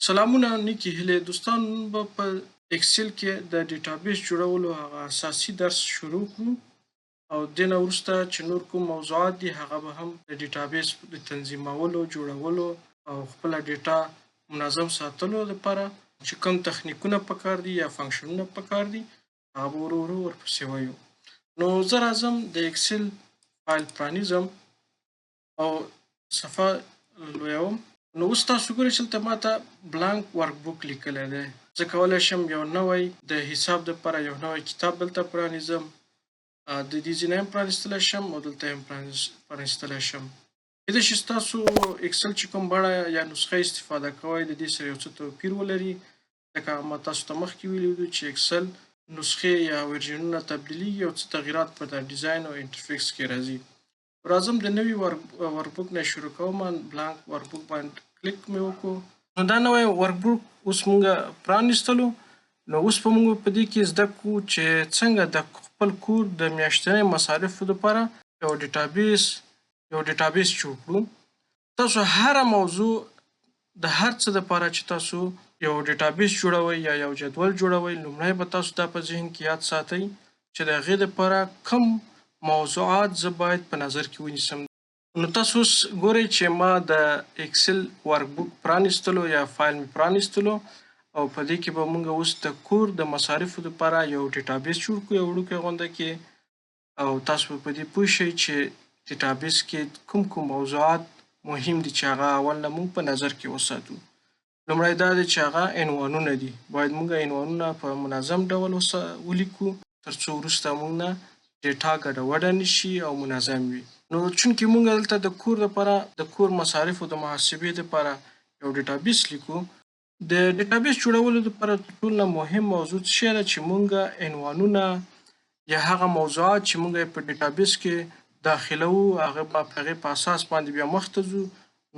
سلامونه نیکی هیلې دوستان به په اکسل کې د ډیټابیس جوړولو هغه اساسي درس شروع کړو او دینه وروسته چې نور کوم موضوعات دي هغه به هم د ډیټابیس د تنظیمولو جوړولو او خپل ډیټا منظم ساتلو لپاره چې کوم تخنیکونه پکار دي یا فنکشنونه پکار دي هغه به ورو ورو ورپسې وایو نو زه راځم د اکسل فایل پرانیزم او صفحه لویوم نو اوس تاسو ګورئ چې دلته ماته بلانک ورک بوک لیکلی دی زه کولی شم یو نوی د حساب دپاره یو نوی کتاب دلته پرانیزم د دې ځینې هم پرانیستلی شم او دلته هم پرانیستلی شم کیدای شي ستاسو اکسل چې کوم بڼه یا نسخه استفاده کوئ د دې سره یو څه توپیر ولري لکه ما تاسو ته مخکې ویلي دي چې اکسل نسخې یا ورژنونه تبدیلیږي او څه تغییرات په د ډیزاین او انټرفیکس کې راځي راځم د نوي ورکبوک نه شروع کوم بلانک ورکبوک باندې کلیک مې وکړو نو دا نوی ورکبوک اوس مونږ پرانیستلو نو اوس به مونږ په دې کې زده کړو چې څنګه د خپل کور د میاشتنۍ مصارفو لپاره یو ډیټابیس جوړ کړو تاسو هره موضوع د هر څه لپاره چې تاسو یو ډیټابیس جوړوئ یا یو جدول جوړوئ لومړی به تاسو دا په ذهن کې یاد ساتئ چې د هغې لپاره کوم موضوعات زه باید په نظر کې ونیسم نو تاسو اوس ګورئ چې ما د اکسل ورکبوک پرانیستلو یا فایل مې پرانیستلو او په دې کې به موږ اوس د کور د مصارفو لپاره یو ډیټابیس جوړ کړو یو وړوکی غونډه کې او تاسو به په دې پوه شئ چې ډیټابیس کې کوم موضوعات مهم دي چې هغه اول نه موږ په نظر کې وساتو لومړی دا دی چې هغه عنوانونه دي باید موږ عنوانونه په منظم ډول ولیکو تر څو وروسته موږ نه ډیټا ګډوډه نشي او منظم وي نو چونکې موږ دلته د کور لپاره د کور مصارفو د محاسبې لپاره یو ډیټابیس لیکو د ډیټابیس جوړولو لپاره تر ټولو نه مهم موضوع څه شی ده چې موږ عنوانونه یا هغه موضوعات چې موږ په ډیټابیس کې داخلوو هغه به په هغې په اساس باندې بیا مخته ځو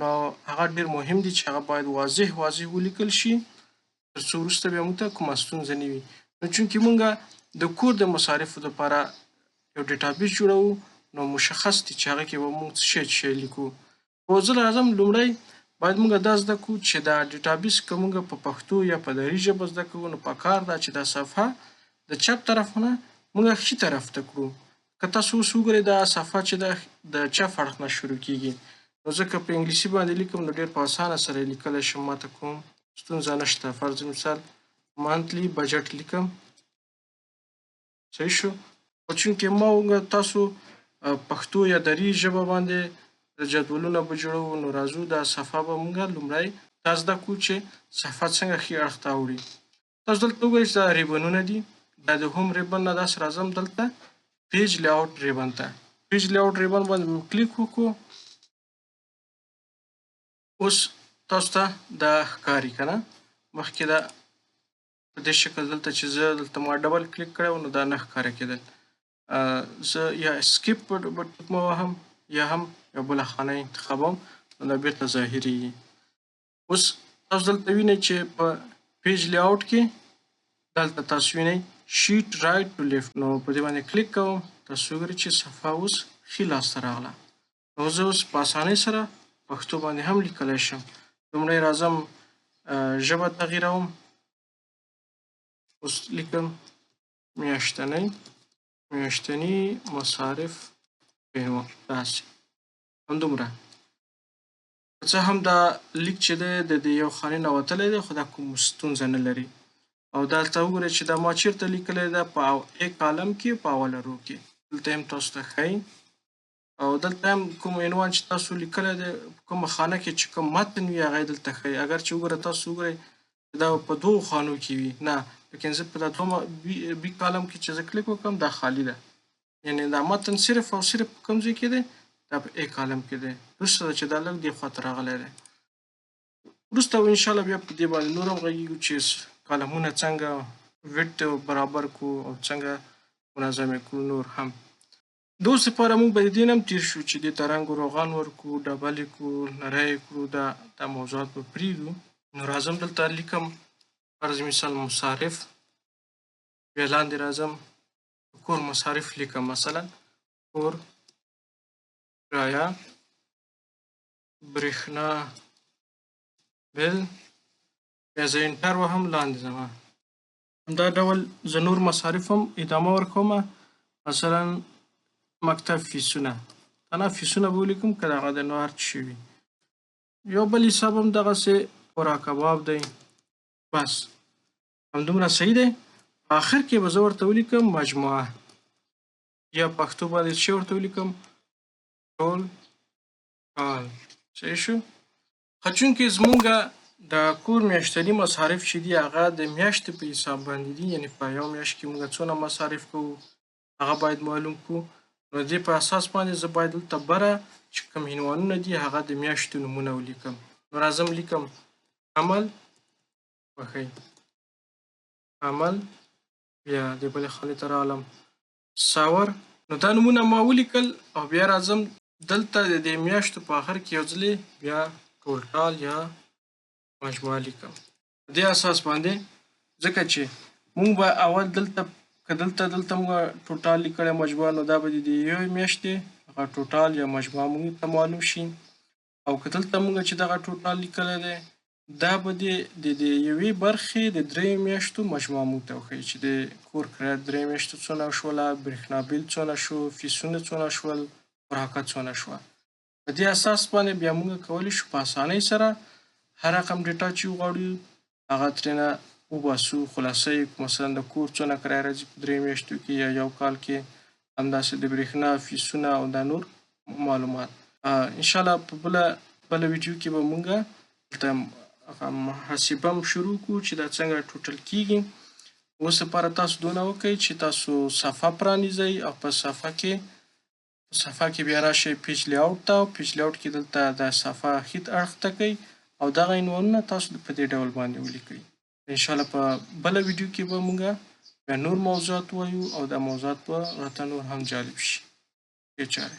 نو هغه ډېر مهم دي چې هغه باید واضح ولیکل شي تر څو وروسته بیا موږ ته کومه ستونزه نه وي نو چونکې موږ د کور د مصارفو لپاره یو ډیټابیس جوړوو نو مشخص دي چې هغه کې به موږ څه شی لیکو خو زه راځم لومړی باید موږ دا زده کړو چې دا ډیټابیس که موږ په پښتو یا په دري ژبه زده کوو نو پکار ده چې دا صفحه د چپ طرف نه موږ ښي طرف ته کړو که تاسو اوس وګورئ دا صفحه چې ده د چپ اړخ نه شروع کیږي نو زه که په انګلیسي باندې لیکم نو ډېر په اسانه سره یې لیکلی شم ماته کوم ستونزه نشته فرض مثال مانتلی بجټ لیکم صحیح شو خو چونکې موږ تاسو پښتو یا دري ژبه باندې جدولونه به جوړوو نو راځو دا صفحه به موږ لومړی دا زده کړو چې صفحه څنګه ښي اړخ ته اوړي تاسو دلته وګورئ چې دا ریبنونه دي دا د هوم ریبن نه داسې راځم دلته پیج لیاوټ ریبن ته پیج لیاوټ ریبن باندې مې کلیک وکړو اوس تاسو ته دا ښکاري که نه مخکې دا په دې شکل دلته چې زه دلته ما ډبل کلیک کړی و نو دا نه ښکاره کېدل زه یا اسکیپ به ټکمه وهم یا هم یو بله خانه انتخابوم نو دا بېرته ظاهرېږي اوس تاسو دلته وینئ چې په پیج لیاوټ کې دلته تاسو وینئ شیټ رایټ ټو لیفټ نو په دې باندې کلیک کوم تاسو وګورئ چې صفحه اوس ښي لاسته راغله نو زه اوس په اسانۍ سره پښتو باندې هم لیکلی شم لومړی راځم ژبه تغییروم اوس لیکم میاشتني مصارف عنوان داسې همدومره که څه هم دا لیک چې دی د یو خانې نه وتلی دی خو دا کوم ستونزه نه لري او دلته وګورئ چې دا ما چیرته لیکلی ده په A کالم کې په اوله رو کې دلته هم تاسو ته ښایي او دلته هم کوم عنوان چې تاسو لیکلی دی په کومه خانه کې چې کوم متن وي هغه یې دلته ښایي اگر چې وګوره تاسو وګورئ دا په دوو خانو کې وي نه لیکن زه په دا دومره بي کالم کې چې زه کلیک وکړم دا خالي ده یعنې دا متن صرف او صرف په کوم ځای کې دی دا په A کالم کې دی وروسته ده چې دا لږ دې خواته راغلی دی وروسته به انشاءالله بیا په دې باندې نور هم غږېږو چې کالمونه څنګه ویډ برابر کړو او څنګه منظم یې کړو نور هم د اوس لپاره موږ به د دې نه هم تېر شو چې دې ته رنګ و روغان ورکړو ډبل یې کړو نری یې کړو دا موضوعات به پرېږدو نو راځم دلته لیکم فرض مثال مصارف بیا لاندې راځم کور مصارف لیکم مثلا کور کرایه برېښنا بل بیا زه انټر وهم لاندې ځمه. همدا ډول زه نور مصارف هم ادامه ورکومه، مثلا مکتب فیسونه، تنها فیسونه به ولیکم که د هغه د نو هر څه شي وي. یو بل حساب هم دغسې خوراک کباب دی. بس همدومره صحیح دی. په آخر کې به زه ورته ولیکم مجموعه، یا پښتو باندې څه ورته ولیکم؟ ټول کال. صحیح شو؟ ښه چونکې زمونږه د کور میاشتني مصارف چې دي هغه د میاشتې په حساب باندې دي، یعنې په یو میاشت کې مونږ څونه مصارف کوو هغه باید معلوم کړو. نو د دې په اساس باندې زه باید دلته بره چې کوم عنوانونه دي هغه د میاشتو نومونه ولیکم. نو راځم لیکم عمل، بښئ، عمل، بیا د بلې خانې ته راغلم ساور. نو دا نومونه ما ولیکل او بیا راځم دلته د دې میاشتو په آخر کې یو ځلې بیا ټولټال یا مجموعه لیکم. په دې اساس باندې ځکه چې مونږ به اول دلته که دلته مونږ ټوټال لیکلی مجموعه، نو دا به د یوې میاشتې هغه ټوټال یا مجموعه مونږ ته معلوم شي. او که دلته مونږ چې دغه ټوټال لیکلی دی دا به د یوې برخې د دریو میاشتو مجموعه مونږ ته وښیي چې د کور کرایه درې میاشتو څونه شوله، برېښنا بیل څونه شو، فیسونه څونه شول، خوراکه څونه شوه. په دې اساس باندې بیا مونږ کولی شو په اسانۍ سره هر رقم ډیټا چې وغواړو هغه ترېنه وباسو. خلاصه یې مثلا د کور څونه کرایه راځي په درې میاشتو کې یا یو کال کې، همداسې د برېښنا فیسونه او دا نور معلومات. انشاءالله په بله ویډیو کې به مونږ دلته محاسبه هم شروع کړو چې دا څنګه ټوټل کیږي. اوس لپاره تاسو دونه وکړئ چې تاسو صفحه پرانیزئ او په صفحه کې بیا راشئ پیج لیاوټ ته، او پیج لیاوټ کې دلته د صفحه ښیت اړخ ته کوئ او دغه عنوانونه تاسو په دې ډول باندې ولیکئ. انشاءالله په بله ویډیو کې به مونږ بیا نور موضوعات ووایو او دا موضوعات به راته نور هم جالب شي. ښې چارې.